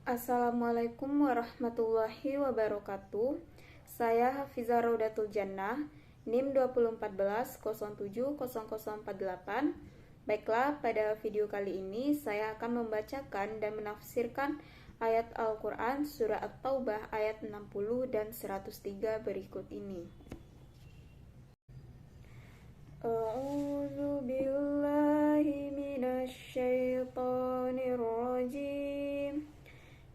Assalamualaikum warahmatullahi wabarakatuh. Saya Hafizah Raudatul Jannah, NIM 2014-07-0048. Baiklah, pada video kali ini saya akan membacakan dan menafsirkan ayat Al-Quran Surah At-Taubah ayat 60 dan 103 berikut ini. A'udzu billahi minasy syaithanir rajim.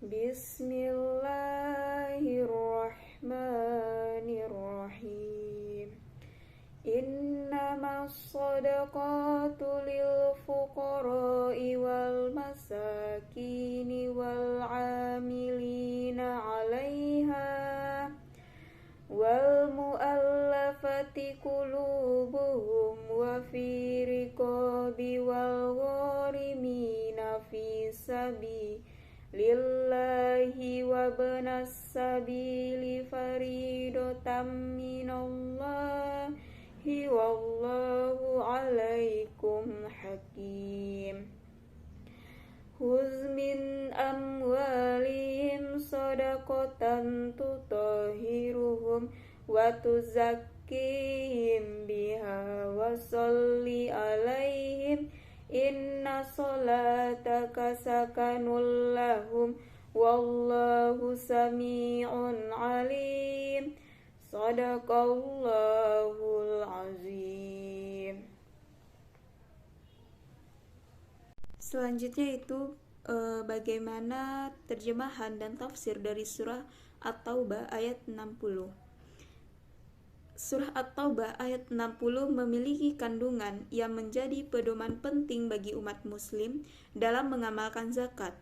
Bismillahirrahmanirrahim. Innamas shadaqatu lil fuqara'i wal masakini wal 'amilina 'alaiha wal mu'allafati qulubuhum wa fi riqabi wal gharimina fi sabilillahi wa banas sabili faridotam minallahi wallahu alaikum hakim. Khudz min amwalihim shadaqatan tutahhiruhum wa tuzakkihim biha wa sholli alaihim inna sholataka sakanul lahum wallahu sami'un alim. Shadaqallahul azim. Selanjutnya itu bagaimana terjemahan dan tafsir dari surah At-Taubah ayat 60. Surah At-Taubah ayat 60 memiliki kandungan yang menjadi pedoman penting bagi umat muslim dalam mengamalkan zakat.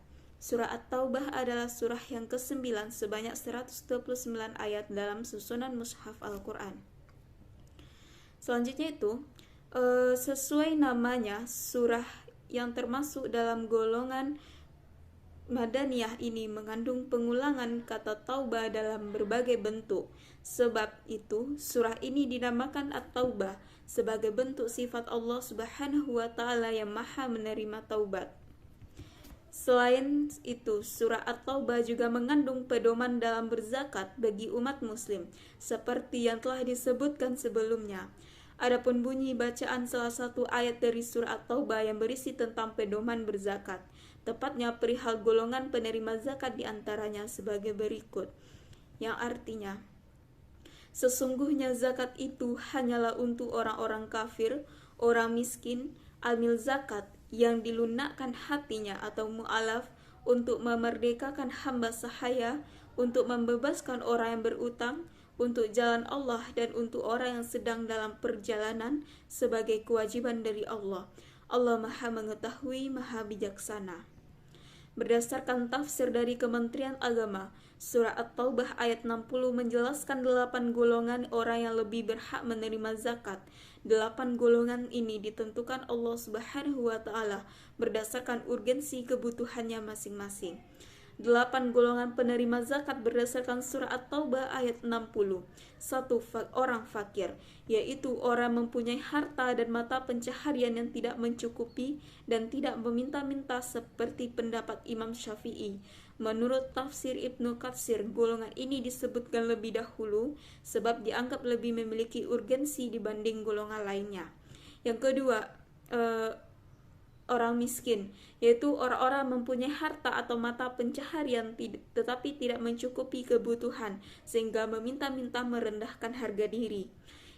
Surah At-Taubah adalah surah yang ke-9 sebanyak 129 ayat dalam susunan mushaf Al-Quran. Selanjutnya itu, sesuai namanya, surah yang termasuk dalam golongan Madaniyah ini mengandung pengulangan kata taubah dalam berbagai bentuk. Sebab itu, surah ini dinamakan At-Taubah sebagai bentuk sifat Allah Subhanahu wa Ta'ala yang Maha menerima taubat. Selain itu, surah At-Taubah juga mengandung pedoman dalam berzakat bagi umat muslim, seperti yang telah disebutkan sebelumnya. Adapun bunyi bacaan salah satu ayat dari surah At-Taubah yang berisi tentang pedoman berzakat, tepatnya perihal golongan penerima zakat diantaranya sebagai berikut, yang artinya, sesungguhnya zakat itu hanyalah untuk orang-orang kafir, orang miskin, amil zakat yang dilunakkan hatinya atau mu'alaf, untuk memerdekakan hamba sahaya, untuk membebaskan orang yang berutang, untuk jalan Allah, dan untuk orang yang sedang dalam perjalanan sebagai kewajiban dari Allah. Allah Maha Mengetahui, Maha Bijaksana. Berdasarkan tafsir dari Kementerian Agama, surah At-Taubah ayat 60 menjelaskan 8 golongan orang yang lebih berhak menerima zakat. 8 golongan ini ditentukan Allah Subhanahu wa Ta'ala berdasarkan urgensi kebutuhannya masing-masing. 8 golongan penerima zakat berdasarkan surah At-Taubah ayat 60. 1. Orang fakir, yaitu orang mempunyai harta dan mata pencaharian yang tidak mencukupi dan tidak meminta-minta seperti pendapat Imam Syafi'i. Menurut tafsir Ibnu Katsir, golongan ini disebutkan lebih dahulu sebab dianggap lebih memiliki urgensi dibanding golongan lainnya. Yang kedua, orang miskin, yaitu orang-orang mempunyai harta atau mata pencaharian tetapi tidak mencukupi kebutuhan sehingga meminta-minta merendahkan harga diri.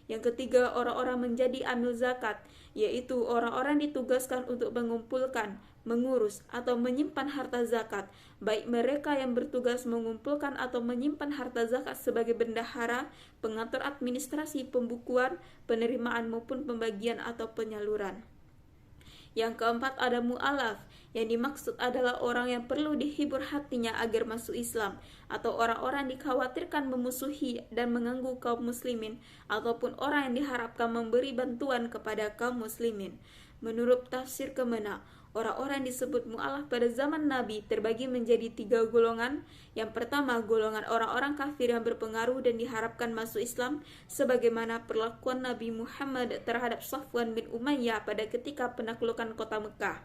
Yang ketiga, orang-orang menjadi amil zakat, yaitu orang-orang ditugaskan untuk mengumpulkan, mengurus, atau menyimpan harta zakat, baik mereka yang bertugas mengumpulkan atau menyimpan harta zakat sebagai bendahara, pengatur administrasi, pembukuan, penerimaan maupun pembagian atau penyaluran. Yang keempat, ada mu'alaf, yang dimaksud adalah orang yang perlu dihibur hatinya agar masuk Islam, atau orang-orang dikhawatirkan memusuhi dan mengganggu kaum muslimin, ataupun orang yang diharapkan memberi bantuan kepada kaum muslimin. Menurut tafsir Kemenak, orang-orang disebut mu'alaf pada zaman Nabi terbagi menjadi 3 golongan. Yang pertama, golongan orang-orang kafir yang berpengaruh dan diharapkan masuk Islam, sebagaimana perlakuan Nabi Muhammad terhadap Safwan bin Umayyah pada ketika penaklukan kota Mekah.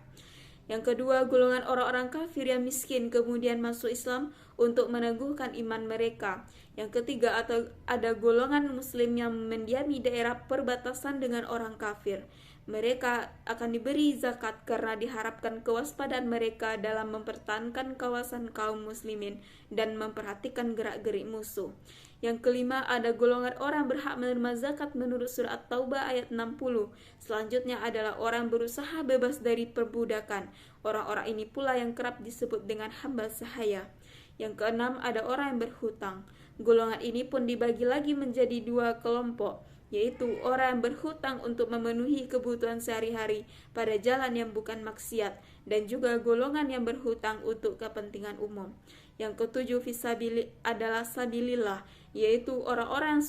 Yang kedua, golongan orang-orang kafir yang miskin kemudian masuk Islam untuk meneguhkan iman mereka. Yang ketiga, atau ada golongan muslim yang mendiami daerah perbatasan dengan orang kafir. Mereka akan diberi zakat karena diharapkan kewaspadaan mereka dalam mempertahankan kawasan kaum muslimin dan memperhatikan gerak-gerik musuh. Yang kelima, ada golongan orang berhak menerima zakat menurut surah At-Taubah ayat 60. Selanjutnya adalah orang berusaha bebas dari perbudakan. Orang-orang ini pula yang kerap disebut dengan hamba sahaya. Yang keenam, ada orang yang berhutang. Golongan ini pun dibagi lagi menjadi dua kelompok, yaitu orang yang berhutang untuk memenuhi kebutuhan sehari-hari pada jalan yang bukan maksiat, dan juga golongan yang berhutang untuk kepentingan umum. Yang ketujuh, adalah sabilillah, yaitu orang-orang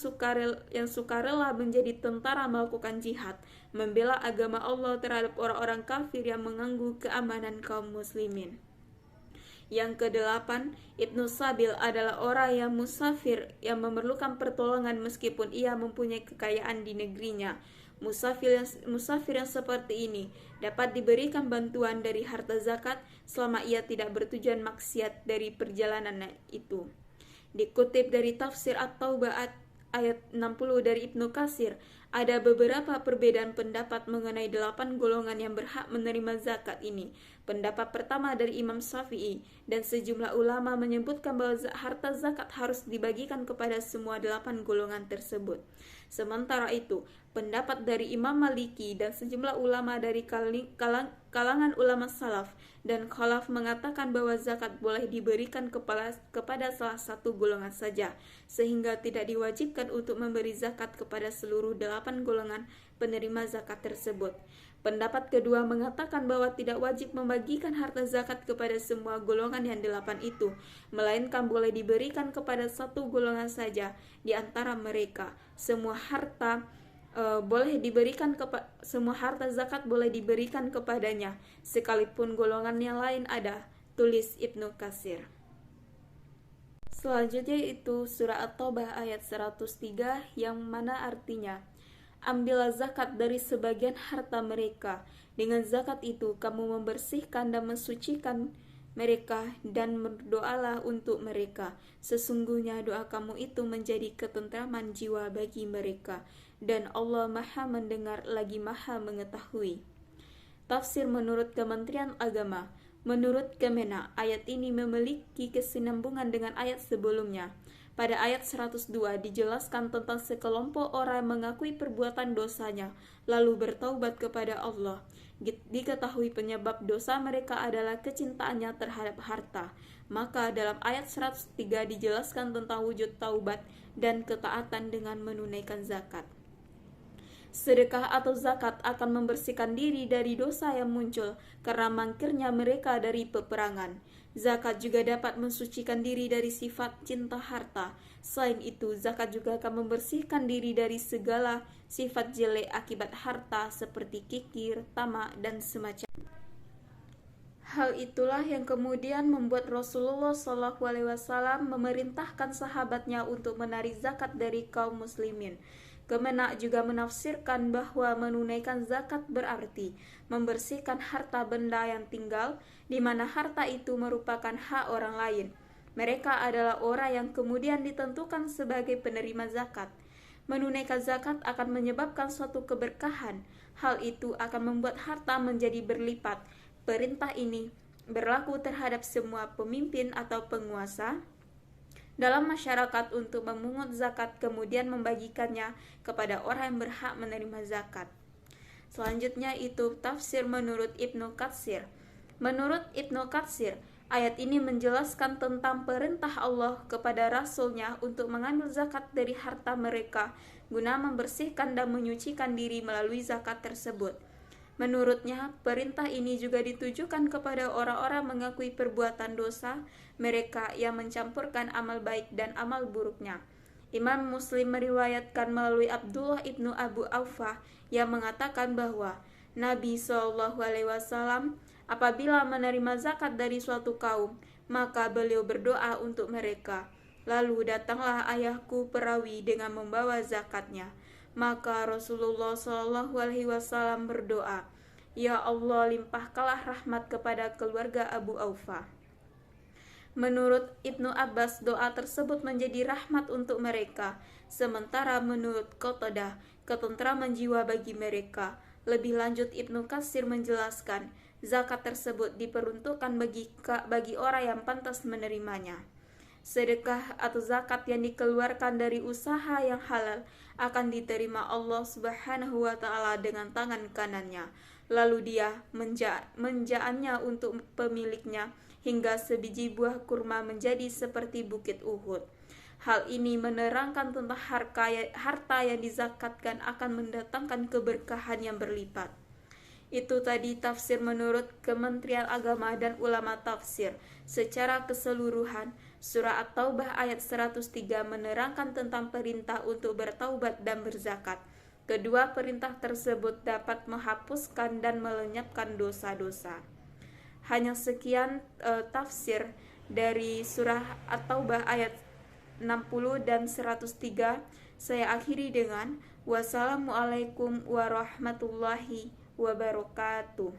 yang sukarela menjadi tentara melakukan jihad, membela agama Allah terhadap orang-orang kafir yang mengganggu keamanan kaum muslimin. Yang kedelapan, Ibnu Sabil adalah orang yang musafir yang memerlukan pertolongan meskipun ia mempunyai kekayaan di negerinya. Musafir yang seperti ini dapat diberikan bantuan dari harta zakat selama ia tidak bertujuan maksiat dari perjalanan itu. Dikutip dari tafsir At-Taubah ayat 60 dari Ibnu Katsir, ada beberapa perbedaan pendapat mengenai 8 golongan yang berhak menerima zakat ini. Pendapat pertama dari Imam Syafi'i dan sejumlah ulama menyebutkan bahwa harta zakat harus dibagikan kepada semua 8 golongan tersebut. Sementara itu, pendapat dari Imam Maliki dan sejumlah ulama dari kalangan ulama salaf dan khalaf mengatakan bahwa zakat boleh diberikan kepada salah satu golongan saja, sehingga tidak diwajibkan untuk memberi zakat kepada seluruh 8 golongan penerima zakat tersebut. Pendapat kedua mengatakan bahwa tidak wajib membagikan harta zakat kepada semua golongan yang 8 itu, melainkan boleh diberikan kepada satu golongan saja di antara mereka. Semua harta zakat boleh diberikan kepadanya, sekalipun golongan yang lain ada, tulis Ibnu Katsir. Selanjutnya itu surah At-Taubah ayat 103 yang mana artinya, ambillah zakat dari sebagian harta mereka. Dengan zakat itu kamu membersihkan dan mensucikan mereka dan berdoalah untuk mereka. Sesungguhnya doa kamu itu menjadi ketentraman jiwa bagi mereka. Dan Allah Maha mendengar lagi Maha mengetahui. Tafsir menurut Kementerian Agama. Menurut Kemenak, ayat ini memiliki kesinambungan dengan ayat sebelumnya. Pada ayat 102 dijelaskan tentang sekelompok orang yang mengakui perbuatan dosanya, lalu bertaubat kepada Allah. Diketahui penyebab dosa mereka adalah kecintaannya terhadap harta. Maka dalam ayat 103 dijelaskan tentang wujud taubat dan ketaatan dengan menunaikan zakat. Sedekah atau zakat akan membersihkan diri dari dosa yang muncul karena mangkirnya mereka dari peperangan. Zakat juga dapat mensucikan diri dari sifat cinta harta. Selain itu, zakat juga akan membersihkan diri dari segala sifat jelek akibat harta seperti kikir, tamak, dan semacamnya. Hal itulah yang kemudian membuat Rasulullah SAW memerintahkan sahabatnya untuk menarik zakat dari kaum muslimin. Kemenak juga menafsirkan bahwa menunaikan zakat berarti membersihkan harta benda yang tinggal, di mana harta itu merupakan hak orang lain. Mereka adalah orang yang kemudian ditentukan sebagai penerima zakat. Menunaikan zakat akan menyebabkan suatu keberkahan. Hal itu akan membuat harta menjadi berlipat. Perintah ini berlaku terhadap semua pemimpin atau penguasa dalam masyarakat untuk memungut zakat kemudian membagikannya kepada orang yang berhak menerima zakat. Selanjutnya itu tafsir menurut Ibnu Katsir. Menurut Ibnu Katsir, ayat ini menjelaskan tentang perintah Allah kepada Rasul-Nya untuk mengambil zakat dari harta mereka guna membersihkan dan menyucikan diri melalui zakat tersebut. Menurutnya, perintah ini juga ditujukan kepada orang-orang mengakui perbuatan dosa mereka yang mencampurkan amal baik dan amal buruknya. Imam Muslim meriwayatkan melalui Abdullah ibnu Abu Aufah yang mengatakan bahwa Nabi SAW apabila menerima zakat dari suatu kaum, maka beliau berdoa untuk mereka. Lalu datanglah ayahku perawi dengan membawa zakatnya. Maka Rasulullah SAW berdoa, Ya Allah, limpahkanlah rahmat kepada keluarga Abu Aufa. Menurut Ibnu Abbas, doa tersebut menjadi rahmat untuk mereka, sementara menurut Qatadah, ketentraman jiwa bagi mereka. Lebih lanjut, Ibnu Katsir menjelaskan, zakat tersebut diperuntukkan bagi orang yang pantas menerimanya. Sedekah atau zakat yang dikeluarkan dari usaha yang halal akan diterima Allah Subhanahu wa taala dengan tangan kanannya. Lalu dia menjaannya untuk pemiliknya hingga sebiji buah kurma menjadi seperti bukit Uhud. Hal ini menerangkan tentang harta yang dizakatkan akan mendatangkan keberkahan yang berlipat. Itu tadi tafsir menurut Kementerian Agama dan ulama tafsir. Secara keseluruhan, surah At-Taubah ayat 103 menerangkan tentang perintah untuk bertaubat dan berzakat. Kedua perintah tersebut dapat menghapuskan dan melenyapkan dosa-dosa. Hanya sekian tafsir dari surah At-Taubah ayat 60 dan 103. Saya akhiri dengan wassalamualaikum warahmatullahi wabarakatuh.